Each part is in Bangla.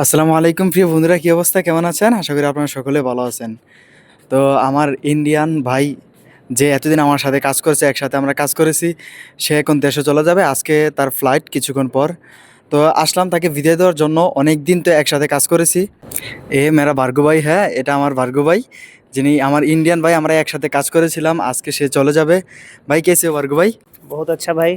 আসসালামু আলাইকুম প্রিয় বন্ধুরা, কি অবস্থা, কেমন আছেন? আশা করি আপনারা সকলে ভালো আছেন। তো আমার ইন্ডিয়ান ভাই যে এতদিন আমার সাথে কাজ করেছে, একসাথে আমরা কাজ করেছি, সে এখন দেশে চলে যাবে। আজকে তার ফ্লাইট কিছুক্ষণ পর। তো আসলাম তাকে বিদায় দেওয়ার জন্য। অনেক দিন তো একসাথে কাজ করেছি। এ মেরা ভার্গব ভাই, হ্যাঁ এটা আমার ভার্গব ভাই, যিনি আমার ইন্ডিয়ান ভাই। আমরা একসাথে কাজ করেছিলাম, আজকে সে চলে যাবে। ভাই কেসে हो भार्गव भाई? बहुत अच्छा भाई।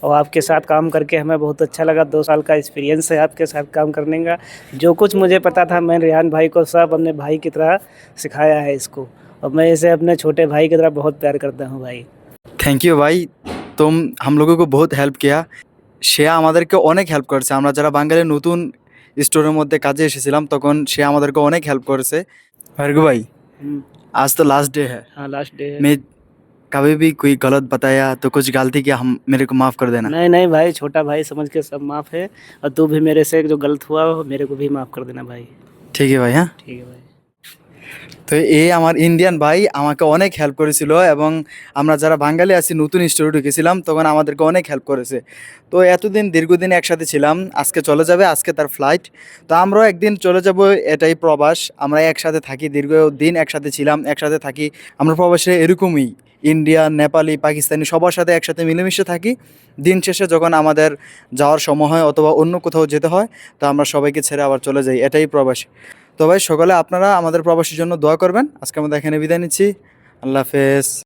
और आपके साथ काम करके हमें बहुत अच्छा लगा। 2 साल का एक्सपीरियंस है आपके साथ काम करने का। जो कुछ मुझे पता था मैं रेहान भाई को सब अपने भाई की तरह सिखाया है इसको, और मैं इसे अपने छोटे भाई की तरह बहुत प्यार करता हूँ भाई। থ্যাংক ইউ ভাই, তুম हम लोगों को बहुत हेल्प किया। সে আমাদেরকে অনেক হেল্প করেছে। আমরা যারা বাঙালি নতুন স্টোরের মধ্যে কাজে এসেছিলাম, তখন সে আমাদেরকে অনেক হেল্প করেছে। ভার্গব ভাই, हुँ, आज तो लास्ट डे है। हाँ लास्ट डे है। मैं कभी भी कोई गलत बताया तो कुछ गलती किया, हम मेरे को माफ़ कर देना। नहीं, नहीं भाई, छोटा भाई समझ के सब माफ़ है, और तू भी मेरे से जो गलत हुआ हो मेरे को भी माफ़ कर देना भाई। ঠিক আছে ভাই, হ্যাঁ। ठीक है भाई। তো এই আমার ইন্ডিয়ান ভাই আমাকে অনেক হেল্প করেছিল, এবং আমরা যারা বাঙালি আছি নতুন স্টোরে ঢুকেছিলাম তখন আমাদেরকে অনেক হেল্প করেছে। তো এতদিন দীর্ঘদিন একসাথে ছিলাম, আজকে চলে যাবে, আজকে তার ফ্লাইট। তো আমরাও একদিন চলে যাব, এটাই প্রবাস। আমরা একসাথে থাকি, দীর্ঘদিন একসাথে ছিলাম, একসাথে থাকি। আমরা প্রবাসে এরকমই ইন্ডিয়ান, নেপালি, পাকিস্তানি সবার সাথে একসাথে মিলেমিশে থাকি। দিন শেষে যখন আমাদের যাওয়ার সময় হয় অথবা অন্য কোথাও যেতে হয়, তো আমরা সবাইকে ছেড়ে আবার চলে যাই, এটাই প্রবাসী। তো ভাই সকলে আপনারা আমাদের প্রবাসীর জন্য দোয়া করবেন। আজকে আমরা এখানে বিদায় নিচ্ছি। আল্লাহ হাফেজ।